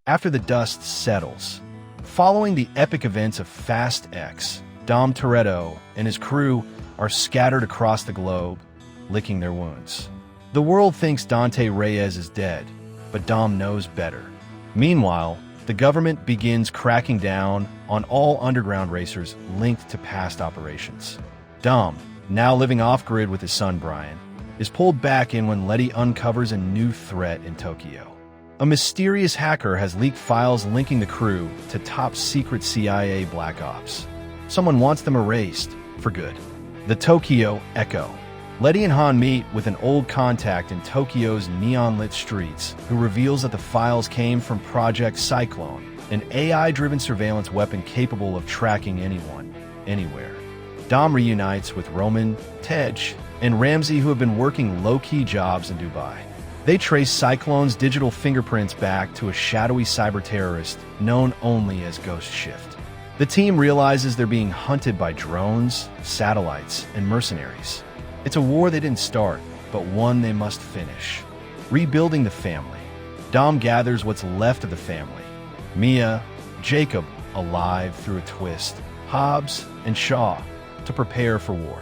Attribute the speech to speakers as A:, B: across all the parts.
A: After the dust settles, following the epic events of Fast X, Dominic Toretto and his crew are scattered across the globe, licking their wounds. The world thinks Dante Reyes is dead, but Dom knows better. Meanwhile, the government begins cracking down on all underground racers linked to past operations. Dom, now living off-grid with his son Brian, is pulled back in when 𝗨𝗍𝗃 uncovers a new threat in Tokyo. A mysterious hacker has leaked files linking the crew to top-secret CIA black ops. Someone wants them erased, for good. The Tokyo Echo. 𝗨𝗍𝗃 and Han meet with an old contact in Tokyo's neon-lit streets, who reveals that the files came from Project Cyclone, an AI-driven surveillance weapon capable of tracking anyone, anywhere. Dom reunites with Roman, Tej, and Ramsey, who have been working low-key jobs in Dubai. They trace Cyclone's digital fingerprints back to a shadowy cyber terrorist known only as 𝗏𝗏𝗏. The team realizes they're being hunted by drones, satellites, and mercenaries. It's a war they didn't start, but one they must finish. Rebuilding the family. Dom gathers what's left of the family. Mia, Jacob, alive through a twist, Hobbs, and Shaw, to prepare for war.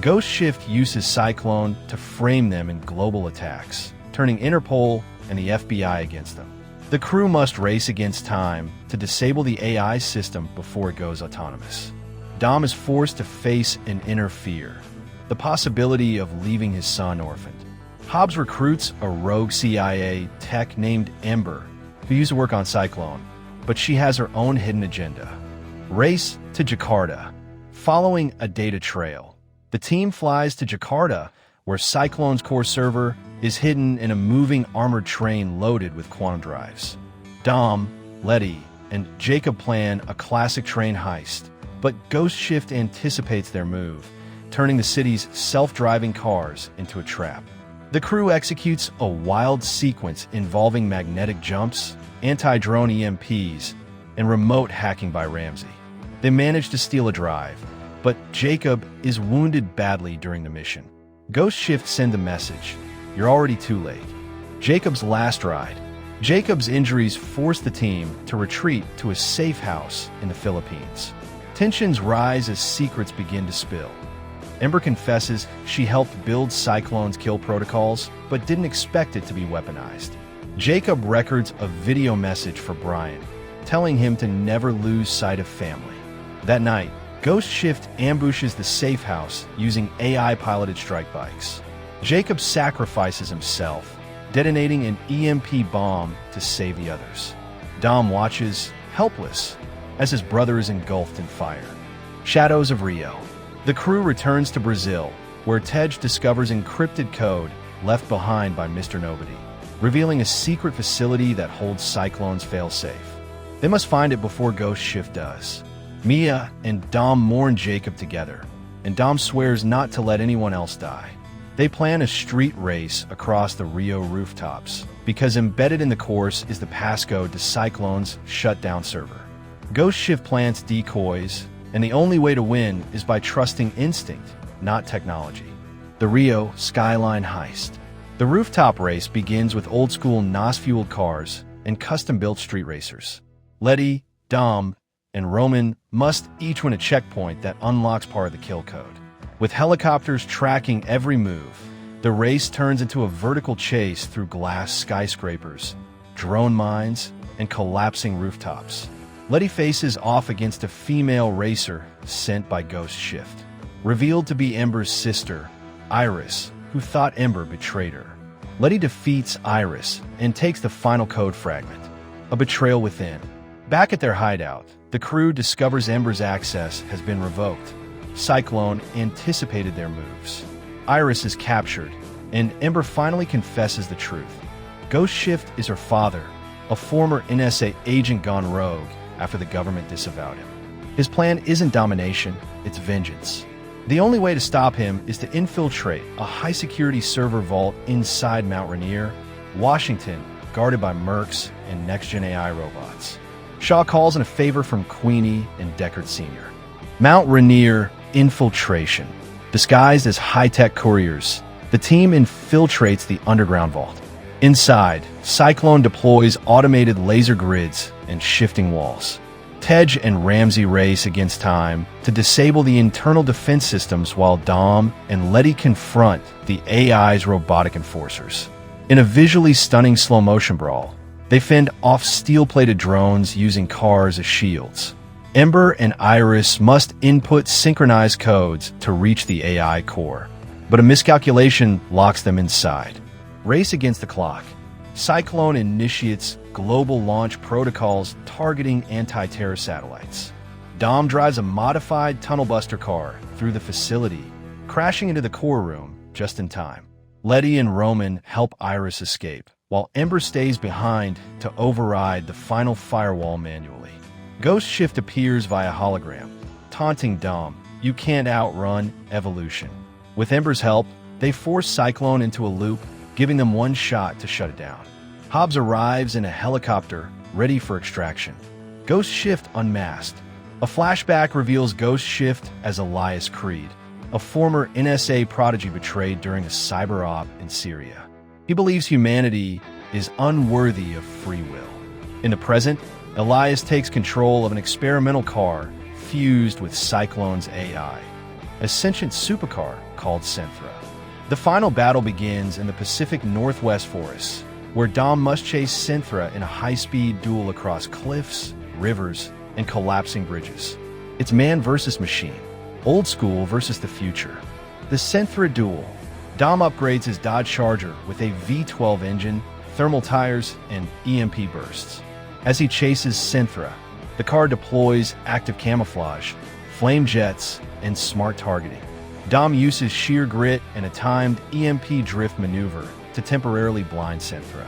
A: 𝗏𝗏𝗏 uses Cyclone to frame them in global attacks, turning Interpol and the FBI against them. The crew must race against time to disable the AI system before it goes autonomous. Dom is forced to face an inner fear, the possibility of leaving his son orphaned. Hobbs recruits a rogue CIA tech named Ember, who used to work on Cyclone, but she has her own hidden agenda. Race to Jakarta. Following a data trail, the team flies to Jakarta, where Cyclone's core server is hidden in a moving armored train loaded with quantum drives. Dom, 𝗨𝗍𝗃, and Jacob plan a classic train heist, but 𝗏𝗏𝗏 anticipates their move, turning the city's self-driving cars into a trap. The crew executes a wild sequence involving magnetic jumps, anti-drone EMPs, and remote hacking by Ramsey. They manage to steal a drive, but Jacob is wounded badly during the mission. 𝗏𝗏𝗏 send a message, "You're already too late." Jacob's last ride. Jacob's injuries force the team to retreat to a safe house in the Philippines. Tensions rise as secrets begin to spill. Ember confesses she helped build Cyclone's kill protocols, but didn't expect it to be weaponized. Jacob records a video message for Brian, telling him to never lose sight of family. That night, 𝗏𝗏𝗏 ambushes the safe house using AI-piloted strike bikes. Jacob sacrifices himself, detonating an EMP bomb to save the others. Dom watches, helpless, as his brother is engulfed in fire. Shadows of Rio. The crew returns to Brazil, where Tej discovers encrypted code left behind by Mr. Nobody, revealing a secret facility that holds Cyclone's failsafe. They must find it before 𝗏𝗏𝗏 does. Mia and Dom mourn Jacob together, and Dom swears not to let anyone else die. They plan a street race across the Rio rooftops, because embedded in the course is the passcode to Cyclone's shutdown server. 𝗏𝗏𝗏 plants decoys, and the only way to win is by trusting instinct, not technology. The Rio Skyline heist. The rooftop race begins with old-school NOS-fueled cars and custom-built street racers. 𝗨𝗍𝗃, Dom, and Roman must each win a checkpoint that unlocks part of the kill code. With helicopters tracking every move, the race turns into a vertical chase through glass skyscrapers, drone mines, and collapsing rooftops. 𝗨𝗍𝗃 faces off against a female racer sent by 𝗏𝗏𝗏, revealed to be Ember's sister, Iris, who thought Ember betrayed her. 𝗨𝗍𝗃 defeats Iris and takes the final code fragment, a betrayal within. Back at their hideout, the crew discovers Ember's access has been revoked. Cyclone anticipated their moves. Iris is captured, and Ember finally confesses the truth. 𝗏𝗏𝗏 is her father, a former NSA agent gone rogue after the government disavowed him. His plan isn't domination, it's vengeance. The only way to stop him is to infiltrate a high-security server vault inside Mount Rainier, Washington, guarded by mercs and next-gen AI robots. Shaw calls in a favor from Queenie and Deckard Sr. Mount Rainier infiltration. Disguised as high-tech couriers, the team infiltrates the underground vault. Inside, Cyclone deploys automated laser grids and shifting walls. 𝗙𝗃𝗁 and 𝗙𝗲𝗴 race against time to disable the internal defense systems while Dom and 𝗦𝗽𝗲𝗏 confront the AI's robotic enforcers. In a visually stunning slow-motion brawl, they fend off steel-plated drones using cars as shields. Ember and Iris must input synchronized codes to reach the AI core, but a miscalculation locks them inside. Race against the clock. Cyclone initiates global launch protocols targeting anti-terror satellites. Dom drives a modified tunnel buster car through the facility, crashing into the core room just in time. 𝗦𝗽𝗏 and Roman help Iris escape, while Ember stays behind to override the final firewall manually. 𝗕𝗂𝗁𝗏 appears via hologram, taunting Dom, "You can't outrun evolution." With Ember's help, they force Cyclone into a loop, giving them one shot to shut it down. Hobbs arrives in a helicopter, ready for extraction. 𝗕𝗂𝗁𝗏 unmasked. A flashback reveals 𝗕𝗂𝗁𝗏 as 𝗨𝗃𝗏, a former NSA prodigy betrayed during a cyber op in Syria. He believes humanity is unworthy of free will. In the present, 𝗨𝗃𝗏 takes control of an experimental car fused with Cyclone's AI, a sentient supercar called Sthra. The final battle begins in the Pacific Northwest forests, where Dom must chase Sthra in a high-speed duel across cliffs, rivers, and collapsing bridges. It's man versus machine, old school versus the future. The Sthra duel. Dom upgrades his Dodge Charger with a V12 engine, thermal tires, and EMP bursts. As he chases Sthra, the car deploys active camouflage, flame jets, and smart targeting. Dom uses sheer grit and a timed EMP drift maneuver to temporarily blind Sthra.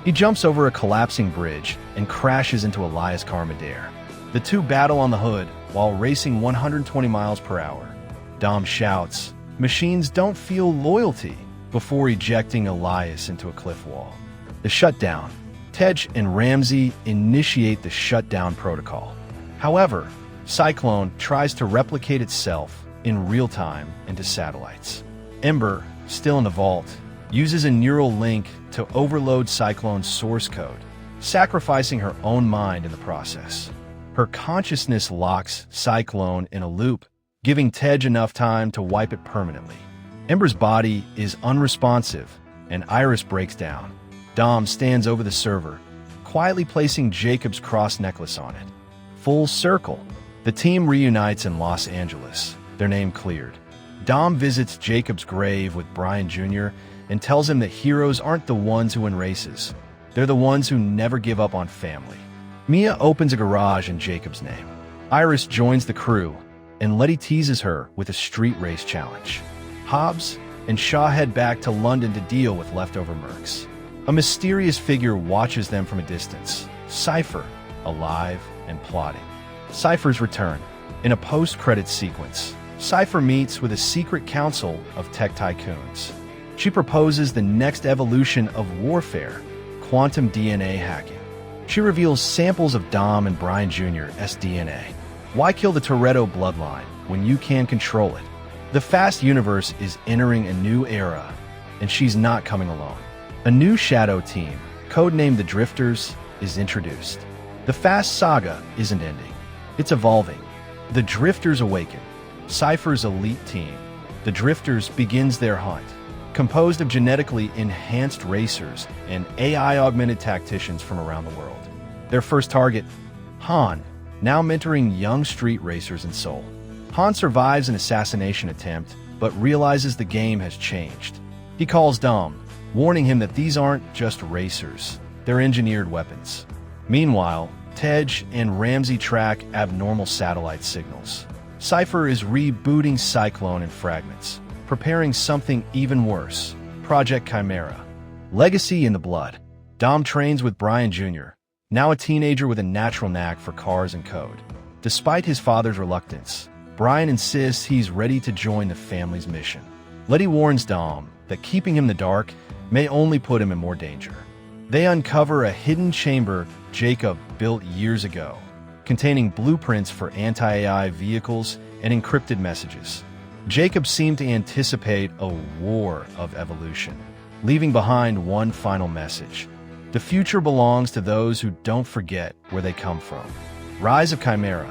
A: He jumps over a collapsing bridge and crashes into 𝗨𝗏𝗏's car midair. The two battle on the hood while racing 120 miles per hour. Dom shouts, "Machines don't feel loyalty," before ejecting 𝗨𝗏𝗏 into a cliff wall. The shutdown. 𝗙𝗃𝗁𝗏 and 𝗙𝗲𝗴 initiate the shutdown protocol. However, Cyclone tries to replicate itself in real time into satellites. Ember, still in the vault, uses a neural link to overload Cyclone's source code, sacrificing her own mind in the process. Her consciousness locks Cyclone in a loop, giving 𝗙𝗃𝗁𝗏 enough time to wipe it permanently. Ember's body is unresponsive, and Iris breaks down. Dom stands over the server, quietly placing Jacob's cross necklace on it. Full circle. The team reunites in Los Angeles, their name cleared. Dom visits Jacob's grave with Brian Jr. and tells him that heroes aren't the ones who win races. They're the ones who never give up on family. Mia opens a garage in Jacob's name. Iris joins the crew, and 𝗦𝗽𝗏 teases her with a street race challenge. Hobbs and Shaw head back to London to deal with leftover mercs. A mysterious figure watches them from a distance. Cypher, alive and plotting. Cypher's return. In a post-credits sequence, Cypher meets with a secret council of tech tycoons. She proposes the next evolution of warfare, quantum DNA hacking. She reveals samples of Dom and Brian Jr.'s DNA. Why kill the Toretto bloodline when you can control it? The Fast universe is entering a new era, and she's not coming alone. A new shadow team, codenamed the Drifters, is introduced. The Fast Saga isn't ending. It's evolving. The Drifters awaken. Cypher's elite team, the Drifters, begins their hunt. Composed of genetically enhanced racers and AI-augmented tacticians from around the world. Their first target, Han, now mentoring young street racers in Seoul. Han survives an assassination attempt, but realizes the game has changed. He calls Dom, warning him that these aren't just racers, they're engineered weapons. Meanwhile, 𝗙𝗃𝗁𝗏 and 𝗙𝗲𝗏 track abnormal satellite signals. Cypher is rebooting Cyclone in fragments, preparing something even worse, Project Chimera. Legacy in the blood. Dom trains with Brian Jr., now a teenager with a natural knack for cars and code. Despite his father's reluctance, Brian insists he's ready to join the family's mission. 𝗦𝗽𝗏 warns Dom that keeping him in the dark may only put him in more danger. They uncover a hidden chamber Jacob built years ago, containing blueprints for anti-AI vehicles and encrypted messages. Jacob seemed to anticipate a war of evolution. leaving behind one final message. The future belongs to those who don't forget where they come from. Rise of Chimera.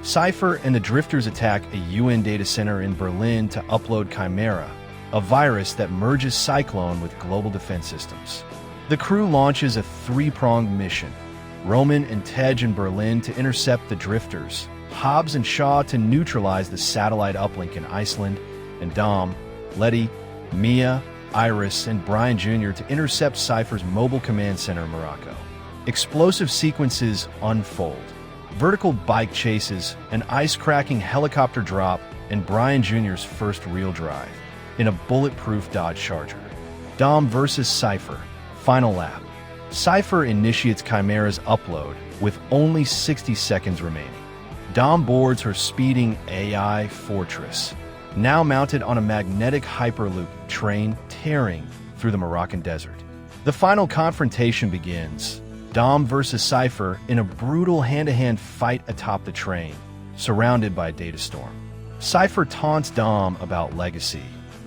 A: Cypher and the Drifters attack a UN data center in Berlin to upload Chimera, a virus that merges Cyclone with global defense systems. The crew launches a three-pronged mission. Roman and Tej in Berlin to intercept the Drifters, Hobbs and Shaw to neutralize the satellite uplink in Iceland, and Dom, Letty, Mia, Iris, and Brian Jr. to intercept Cypher's mobile command center in Morocco. Explosive sequences unfold. Vertical bike chases, an ice-cracking helicopter drop, and Brian Jr.'s first real drive in a bulletproof Dodge Charger. Dom versus Cypher. Final lap. Cypher initiates Chimera's upload with only 60 seconds remaining. Dom boards her speeding AI fortress, now mounted on a magnetic Hyperloop train tearing through the Moroccan desert. The final confrontation begins. Dom versus Cypher in a brutal hand-to-hand fight atop the train, surrounded by a data storm. Cypher taunts Dom about legacy,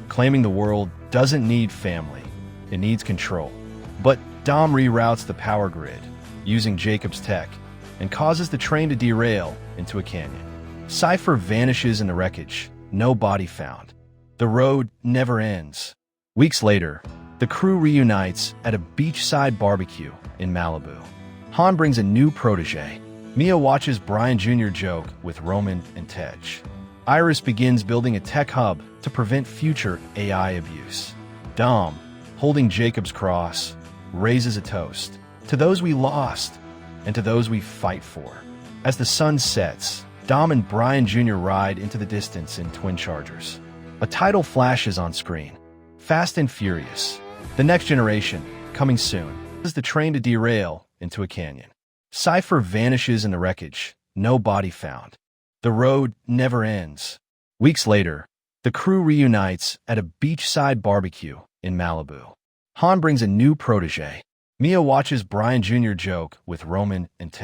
A: claiming the world doesn't need family, it needs control. But Dom reroutes the power grid, using Jacob's tech, and causes the train to derail into a canyon. Cypher vanishes in the wreckage, no body found. The road never ends. Weeks later, the crew reunites at a beachside barbecue in Malibu. Han brings a new protege. Mia watches Brian Jr. joke with Roman and Tej. Iris begins building a tech hub to prevent future AI abuse. Dom, holding Jacob's cross, raises a toast to those we lost and to those we fight for. As the sun sets, Dom and Brian Jr. ride into the distance in twin chargers. A title flashes on screen. Fast and Furious. The Next Generation, coming soon. As the train to derail into a canyon. Cypher vanishes in the wreckage, no body found. The road never ends. Weeks later, the crew reunites at a beachside barbecue in Malibu. Han brings a new protege. Mia watches Brian Jr. joke with Roman and Tej.